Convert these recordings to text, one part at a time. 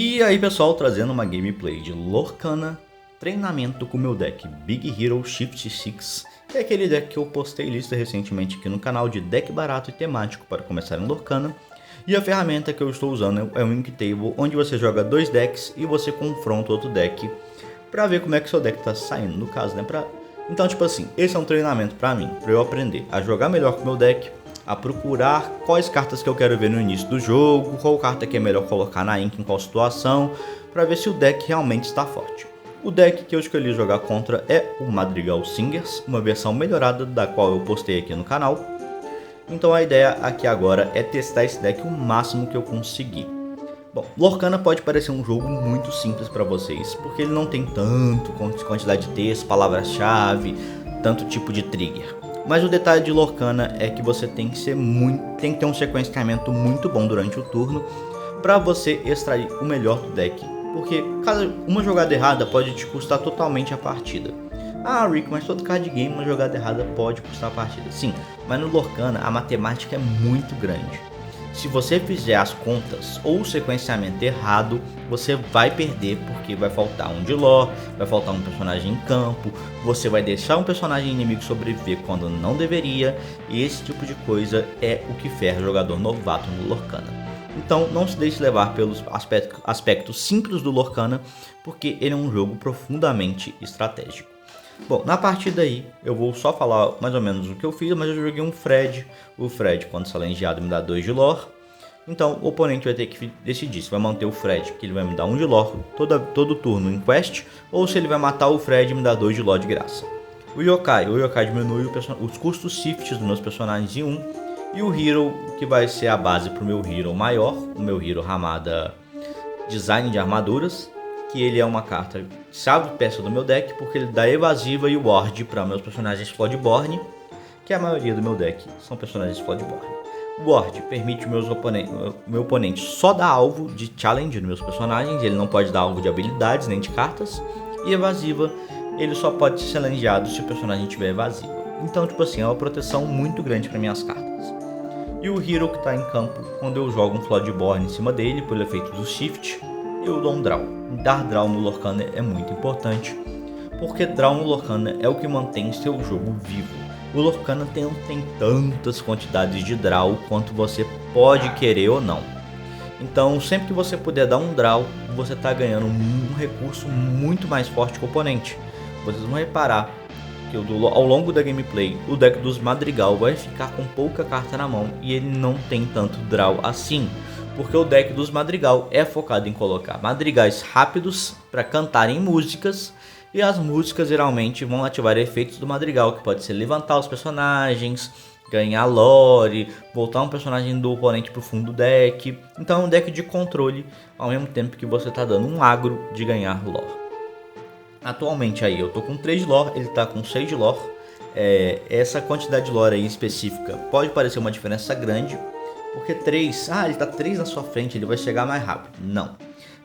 E aí pessoal, trazendo uma gameplay de Lorcana, treinamento com o meu deck Big Hero Shift 6, que é aquele deck que eu postei lista recentemente aqui no canal de deck barato e temático para começar em Lorcana. E a ferramenta que eu estou usando é o Inktable, onde você joga dois decks e você confronta outro deck para ver como é que seu deck está saindo, no caso, né? Então tipo assim, esse é um treinamento para mim, para eu aprender a jogar melhor com o meu deck, a procurar quais cartas que eu quero ver no início do jogo, qual carta que é melhor colocar na Ink em qual situação, para ver se o deck realmente está forte. O deck que eu escolhi jogar contra é o Madrigal Singers, uma versão melhorada da qual eu postei aqui no canal. Então a ideia aqui agora é testar esse deck o máximo que eu conseguir. Bom, Lorcana pode parecer um jogo muito simples para vocês, porque ele não tem tanto quantidade de texto, palavras-chave, tanto tipo de trigger. Mas o detalhe de Lorcana é que você tem que ter um sequenciamento muito bom durante o turno para você extrair o melhor do deck, porque uma jogada errada pode te custar totalmente a partida. Ah, Rick, mas todo card game uma jogada errada pode custar a partida. Sim, mas no Lorcana a matemática é muito grande. Se você fizer as contas ou o sequenciamento errado, você vai perder porque vai faltar um de lore, vai faltar um personagem em campo, você vai deixar um personagem inimigo sobreviver quando não deveria, e esse tipo de coisa é o que ferra jogador novato no Lorcana. Então não se deixe levar pelos aspectos simples do Lorcana, porque ele é um jogo profundamente estratégico. Bom, na partida aí, eu vou só falar mais ou menos o que eu fiz, mas eu joguei um Fred. O Fred, quando salengeado, me dá 2 de lore. Então, o oponente vai ter que decidir se vai manter o Fred, que ele vai me dar 1 de lore todo turno em quest, ou se ele vai matar o Fred e me dar 2 de lore de graça. O Yokai diminui os custos shifts dos meus personagens em 1. E o Hero, que vai ser a base para o meu Hero maior, o meu Hero Ramada Design de Armaduras, que ele é uma carta chave peça do meu deck, porque ele dá evasiva e ward para meus personagens Floodborne, que a maioria do meu deck são personagens Floodborne. O ward permite meu oponente só dar alvo de challenge nos meus personagens, ele não pode dar alvo de habilidades nem de cartas, e evasiva ele só pode ser challengeado se o personagem tiver evasiva. Então tipo assim, é uma proteção muito grande para minhas cartas. E o Hero que está em campo, quando eu jogo um Floodborne em cima dele, pelo efeito do Shift, eu dou um draw. Dar draw no Lorcana é muito importante, porque draw no Lorcana é o que mantém seu jogo vivo. O Lorcana tem tantas quantidades de draw quanto você pode querer ou não. Então sempre que você puder dar um draw, você está ganhando um recurso muito mais forte que o oponente. Vocês vão reparar que ao longo da gameplay, o deck dos Madrigal vai ficar com pouca carta na mão e ele não tem tanto draw assim, porque o deck dos Madrigal é focado em colocar madrigais rápidos para cantarem músicas, e as músicas geralmente vão ativar efeitos do Madrigal, que pode ser levantar os personagens, ganhar lore, voltar um personagem do oponente para o fundo do deck. Então é um deck de controle, ao mesmo tempo que você está dando um agro de ganhar lore. Atualmente aí eu tô com 3 de lore, ele tá com 6 de lore. Essa quantidade de lore aí específica pode parecer uma diferença grande, porque 3, ele tá 3 na sua frente, ele vai chegar mais rápido. Não,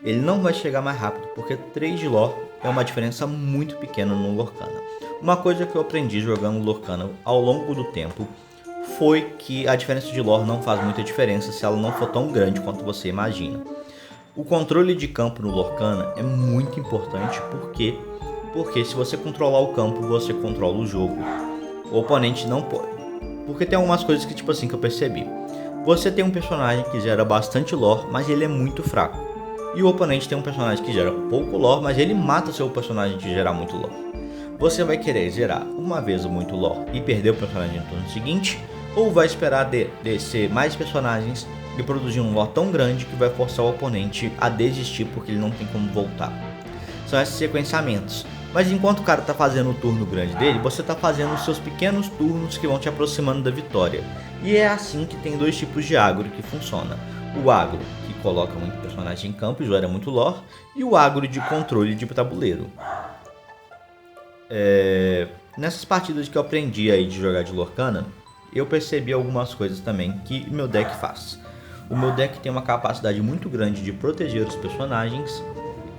ele não vai chegar mais rápido, porque 3 de lore é uma diferença muito pequena no Lorcana. Uma coisa que eu aprendi jogando Lorcana ao longo do tempo foi que a diferença de lore não faz muita diferença se ela não for tão grande quanto você imagina. O controle de campo no Lorcana é muito importante, porque se você controlar o campo, você controla o jogo. O oponente não pode. Porque tem algumas coisas que tipo assim que eu percebi. Você tem um personagem que gera bastante lore, mas ele é muito fraco. E o oponente tem um personagem que gera pouco lore, mas ele mata seu personagem de gerar muito lore. Você vai querer gerar uma vez muito lore e perder o personagem no turno seguinte, ou vai esperar descer mais personagens e produzir um lore tão grande que vai forçar o oponente a desistir porque ele não tem como voltar. São esses sequenciamentos. Mas enquanto o cara tá fazendo o turno grande dele, você tá fazendo os seus pequenos turnos que vão te aproximando da vitória. E é assim que tem dois tipos de agro que funciona. O agro, que coloca muito personagem em campo e gera muito lore, e o agro de controle de tabuleiro. Nessas partidas que eu aprendi aí de jogar de Lorcana, eu percebi algumas coisas também que meu deck faz. O meu deck tem uma capacidade muito grande de proteger os personagens,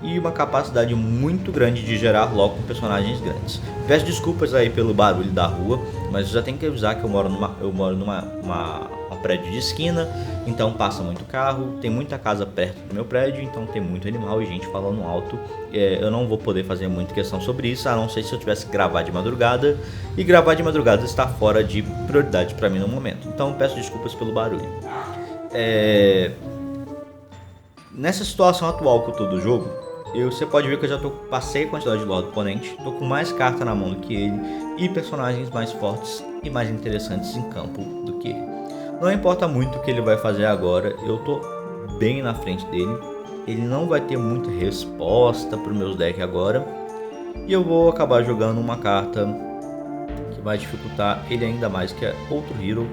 e uma capacidade muito grande de gerar logo com personagens grandes. Peço desculpas aí pelo barulho da rua, mas eu já tenho que avisar que eu moro numa prédio de esquina, então passa muito carro, tem muita casa perto do meu prédio, então tem muito animal e gente falando alto. Eu não vou poder fazer muita questão sobre isso, a não ser se eu tivesse que gravar de madrugada, e gravar de madrugada está fora de prioridade para mim no momento, então peço desculpas pelo barulho. Nessa situação atual que eu tô do jogo, você pode ver que eu já passei a quantidade de lore do oponente, tô com mais carta na mão do que ele e personagens mais fortes e mais interessantes em campo do que ele. Não importa muito o que ele vai fazer agora, eu tô bem na frente dele. Ele não vai ter muita resposta para os meus decks agora. E eu vou acabar jogando uma carta que vai dificultar ele ainda mais, que é outro Hero.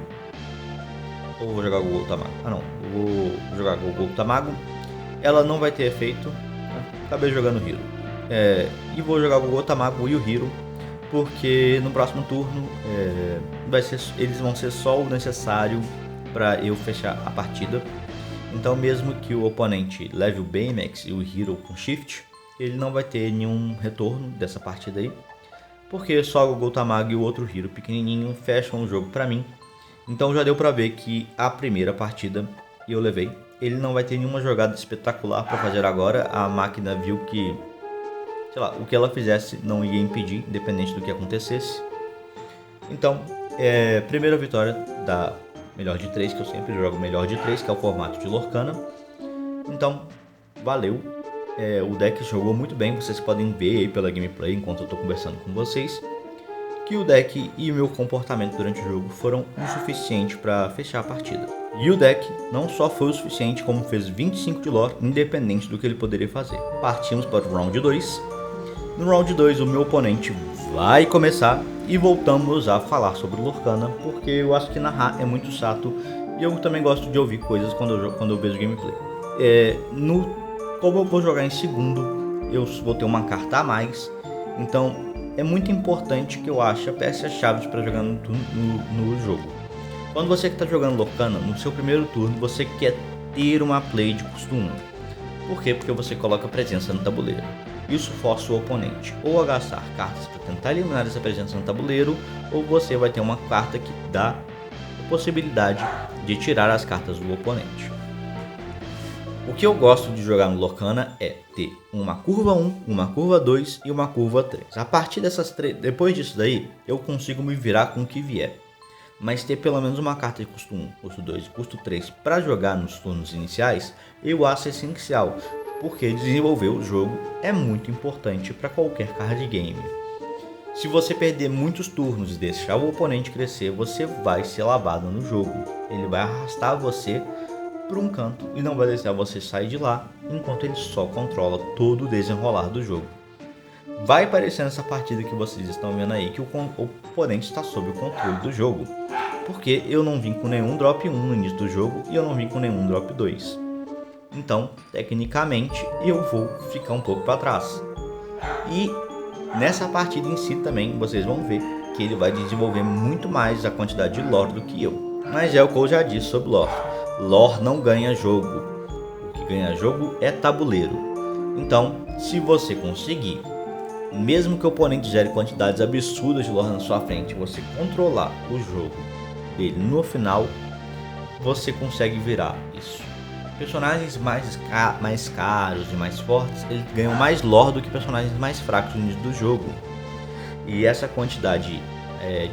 Ou vou jogar o Golgol Tamago? Vou jogar o Golgol Tamago. Ela não vai ter efeito. Acabei jogando Hero. E vou jogar o Golgol Tamago e o Hero, porque no próximo turno eles vão ser só o necessário para eu fechar a partida. Então mesmo que o oponente leve o Baymax e o Hero com Shift, ele não vai ter nenhum retorno dessa partida aí, porque só o Golgol Tamago e o outro Hero pequenininho fecham o jogo para mim. Então já deu para ver que a primeira partida eu levei. Ele não vai ter nenhuma jogada espetacular para fazer agora. A máquina viu que, sei lá, o que ela fizesse não ia impedir, independente do que acontecesse. Então, primeira vitória da melhor de 3, que eu sempre jogo melhor de 3, que é o formato de Lorcana. Então, valeu. O deck jogou muito bem, vocês podem ver aí pela gameplay enquanto eu estou conversando com vocês, que o deck e o meu comportamento durante o jogo foram o suficiente para fechar a partida. E o deck não só foi o suficiente, como fez 25 de lore, independente do que ele poderia fazer. Partimos para o round 2. No round 2 o meu oponente vai começar e voltamos a falar sobre Lorcana, porque eu acho que narrar é muito chato e eu também gosto de ouvir coisas quando eu vejo gameplay. Como eu vou jogar em segundo, eu vou ter uma carta a mais, então é muito importante que eu ache peças-chave para jogar no jogo. Quando você que está jogando Lorcana, no seu primeiro turno você quer ter uma play de custo 1. Por quê? Porque você coloca presença no tabuleiro. Isso força o oponente ou a gastar cartas para tentar eliminar essa presença no tabuleiro, ou você vai ter uma carta que dá a possibilidade de tirar as cartas do oponente. O que eu gosto de jogar no Lorcana é ter uma curva 1, uma curva 2 e uma curva 3. A partir dessas três, depois disso daí, eu consigo me virar com o que vier. Mas ter pelo menos uma carta de custo 1, custo 2 e custo 3 para jogar nos turnos iniciais, eu acho essencial, porque desenvolver o jogo é muito importante para qualquer card game. Se você perder muitos turnos e deixar o oponente crescer, você vai ser lavado no jogo. Ele vai arrastar você para um canto e não vai deixar você sair de lá, enquanto ele só controla todo o desenrolar do jogo. Vai parecer nessa partida que vocês estão vendo aí que o oponente está sob o controle do jogo, porque eu não vim com nenhum drop 1 no início do jogo e eu não vim com nenhum drop 2. Então, tecnicamente, eu vou ficar um pouco para trás. E nessa partida em si também, vocês vão ver que ele vai desenvolver muito mais a quantidade de lore do que eu. Mas é o que eu já disse sobre lore. Lore não ganha jogo. O que ganha jogo é tabuleiro. Então, se você conseguir, mesmo que o oponente gere quantidades absurdas de lore na sua frente, você controlar o jogo dele no final, você consegue virar isso. Personagens mais caros e mais fortes, eles ganham mais lore do que personagens mais fracos no início do jogo. E essa quantidade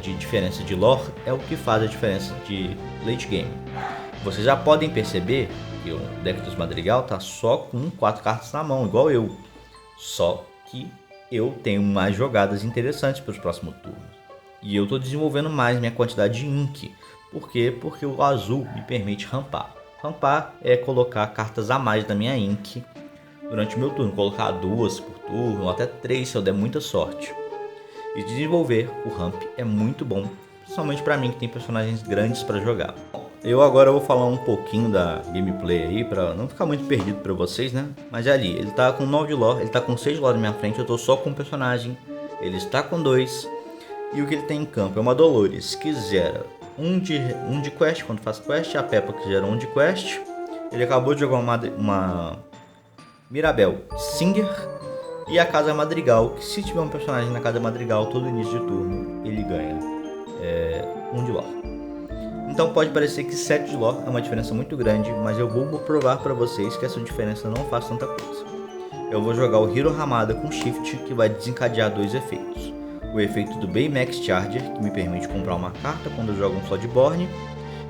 de diferença de lore é o que faz a diferença de late game. Vocês já podem perceber que o deck dos Madrigal tá só com 4 cartas na mão, igual eu. Só que eu tenho mais jogadas interessantes para os próximos turnos. E eu estou desenvolvendo mais minha quantidade de ink. Por quê? Porque o azul me permite rampar. Rampar é colocar cartas a mais na minha ink durante o meu turno. Colocar 2 por turno, ou até 3 se eu der muita sorte. E desenvolver o ramp é muito bom, principalmente para mim que tem personagens grandes para jogar. Eu agora vou falar um pouquinho da gameplay aí, para não ficar muito perdido para vocês, né? Mas é ali, ele tá com 9 de lore, ele tá com 6 de lore na minha frente, eu tô só com um personagem. Ele está com 2. E o que ele tem em campo é uma Dolores, que gera um de quest quando faz quest, a Peppa que gera 1 de quest. Ele acabou de jogar Mirabel, Singer e a Casa Madrigal, que se tiver um personagem na Casa Madrigal, todo início de turno ele ganha 1 de lore. Então pode parecer que 7 de lore é uma diferença muito grande, mas eu vou provar para vocês que essa diferença não faz tanta coisa. Eu vou jogar o Hiro Hamada com Shift, que vai desencadear 2 efeitos. O efeito do Baymax Charger, que me permite comprar uma carta quando eu jogo um Floodborne,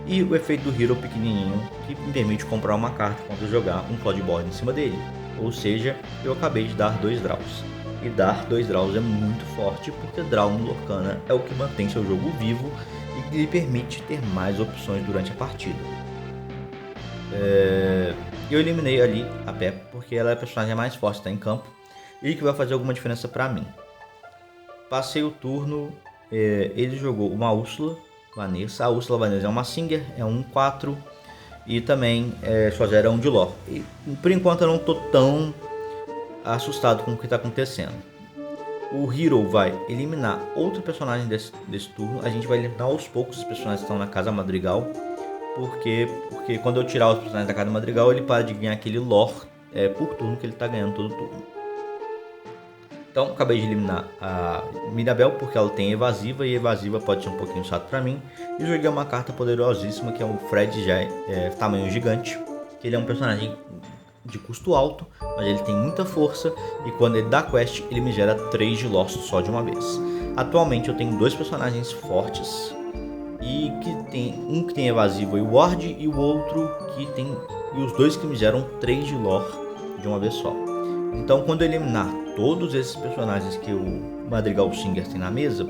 e o efeito do Hero pequenininho, que me permite comprar uma carta quando eu jogar um Floodborne em cima dele. Ou seja, eu acabei de dar 2 draws. E dar 2 draws é muito forte, porque draw no Lorcana é o que mantém seu jogo vivo e que lhe permite ter mais opções durante a partida. Eu eliminei ali a Peppa porque ela é a personagem mais forte que está em campo e que vai fazer alguma diferença para mim. Passei o turno, ele jogou uma Úrsula Vanessa. A Úrsula Vanessa é uma Singer, é um 4 e também só gera 1 de lore. E por enquanto eu não tô tão assustado com o que está acontecendo. O Hero vai eliminar outro personagem desse turno. A gente vai eliminar aos poucos os personagens que estão na Casa Madrigal, porque quando eu tirar os personagens da Casa Madrigal, ele para de ganhar aquele lore por turno que ele está ganhando todo turno. Então acabei de eliminar a Mirabel porque ela tem evasiva e evasiva pode ser um pouquinho chato pra mim. E joguei uma carta poderosíssima que é o Fred já tamanho gigante, que ele é um personagem de custo alto, mas ele tem muita força e quando ele dá quest ele me gera 3 de loss só de uma vez. Atualmente eu tenho 2 personagens fortes e um que tem evasiva e ward e o outro que tem, e os dois que me geram 3 de lore de uma vez só. Então quando eu eliminar todos esses personagens que o Madrigal Singer tem na mesa,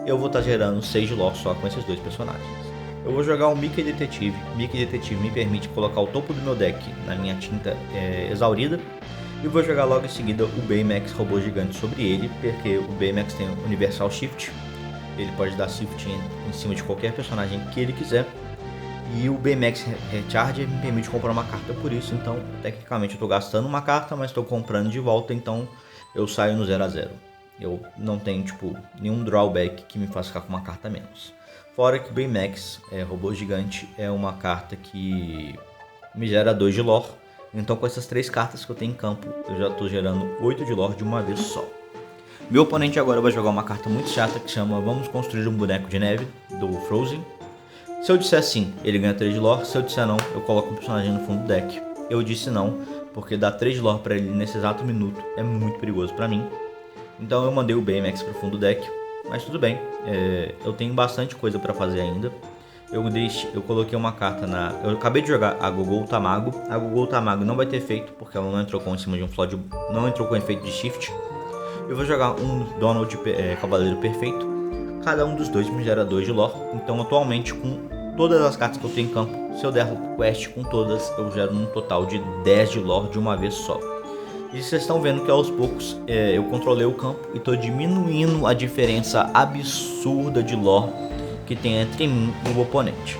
eu vou estar gerando 6 de lore só com esses 2 personagens. Eu vou jogar o Mickey Detetive. Mickey Detetive me permite colocar o topo do meu deck na minha tinta exaurida. E vou jogar logo em seguida o Baymax Robô Gigante sobre ele, porque o Baymax tem Universal Shift. Ele pode dar Shift em cima de qualquer personagem que ele quiser. E o Baymax Recharger me permite comprar uma carta por isso, então tecnicamente eu estou gastando uma carta, mas estou comprando de volta, então eu saio no 0 a 0. Eu não tenho nenhum drawback que me faça ficar com uma carta a menos. Fora que o Baymax Robô Gigante é uma carta que me gera 2 de lore, então com essas 3 cartas que eu tenho em campo, eu já estou gerando 8 de lore de uma vez só. Meu oponente agora vai jogar uma carta muito chata que chama Vamos Construir um Boneco de Neve, do Frozen. Se eu disser sim, ele ganha 3 de lore. Se eu disser não, eu coloco um personagem no fundo do deck. Eu disse não, porque dar 3 de lore pra ele nesse exato minuto é muito perigoso pra mim. Então eu mandei o Baymax pro fundo do deck. Mas tudo bem, eu tenho bastante coisa pra fazer ainda. Eu coloquei uma carta eu acabei de jogar a Gogol Tamago. A Gogol Tamago não vai ter efeito, porque ela não entrou com em cima de um Flood, não entrou com efeito de Shift. Eu vou jogar um Donald Cavaleiro Perfeito. Cada um dos dois me gera 2 de lore. Então atualmente com todas as cartas que eu tenho em campo, se eu der quest com todas, eu gero um total de 10 de lore de uma vez só. E vocês estão vendo que aos poucos eu controlei o campo e estou diminuindo a diferença absurda de lore que tem entre mim e o oponente.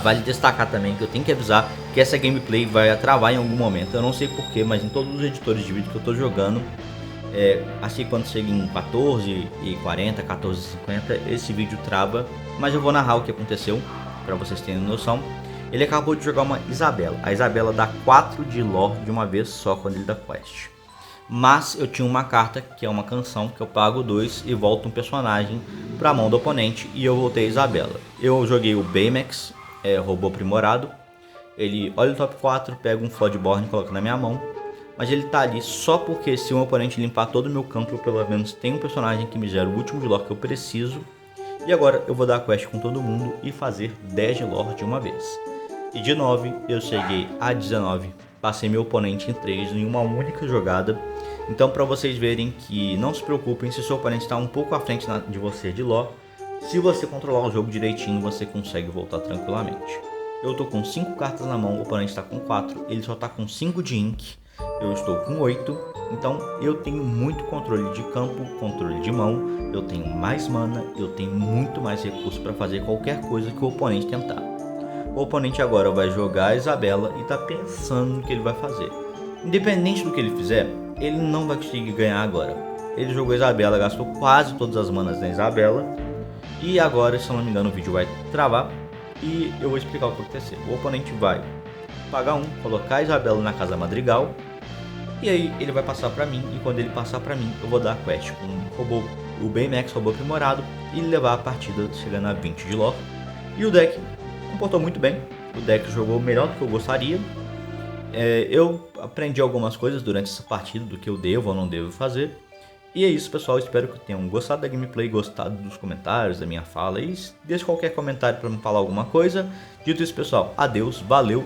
Vale destacar também que eu tenho que avisar que essa gameplay vai travar em algum momento. Eu não sei porquê, mas em todos os editores de vídeo que eu estou jogando, acho que quando chega em 14h40, 14h50, esse vídeo trava. Mas eu vou narrar o que aconteceu, para vocês terem noção. Ele acabou de jogar uma Isabela. A Isabela dá 4 de lore de uma vez só quando ele dá quest. Mas eu tinha uma carta, que é uma canção, que eu pago 2 e volto um personagem para a mão do oponente. E eu voltei a Isabela. Eu joguei o Baymax, robô aprimorado. Ele olha o top 4, pega um Floodborne e coloca na minha mão. Mas ele tá ali só porque se o meu oponente limpar todo o meu campo, eu pelo menos tenho um personagem que me gera o último de lore que eu preciso. E agora eu vou dar quest com todo mundo e fazer 10 de lore de uma vez. E de 9 eu cheguei a 19, passei meu oponente em 3 em uma única jogada. Então para vocês verem que não se preocupem se seu oponente está um pouco à frente de você de lore. Se você controlar o jogo direitinho, você consegue voltar tranquilamente. Eu tô com 5 cartas na mão, o oponente está com 4, ele só tá com 5 de Ink. Eu estou com 8, então eu tenho muito controle de campo, controle de mão, eu tenho mais mana, eu tenho muito mais recursos para fazer qualquer coisa que o oponente tentar. O oponente agora vai jogar a Isabela e está pensando no que ele vai fazer. Independente do que ele fizer, ele não vai conseguir ganhar agora. Ele jogou a Isabela, gastou quase todas as manas da Isabela e agora, se eu não me engano, o vídeo vai travar e eu vou explicar o que vai acontecer. O oponente vai pagar 1, colocar a Isabela na Casa Madrigal E aí ele vai passar pra mim, e quando ele passar pra mim, eu vou dar a quest com o Baymax, robô aprimorado, e levar a partida chegando a 20 de lore. E o deck comportou muito bem, o deck jogou melhor do que eu gostaria. Eu aprendi algumas coisas durante essa partida do que eu devo ou não devo fazer. E é isso, pessoal, espero que tenham gostado da gameplay, gostado dos comentários, da minha fala, e deixe qualquer comentário para me falar alguma coisa. Dito isso, pessoal, adeus, valeu.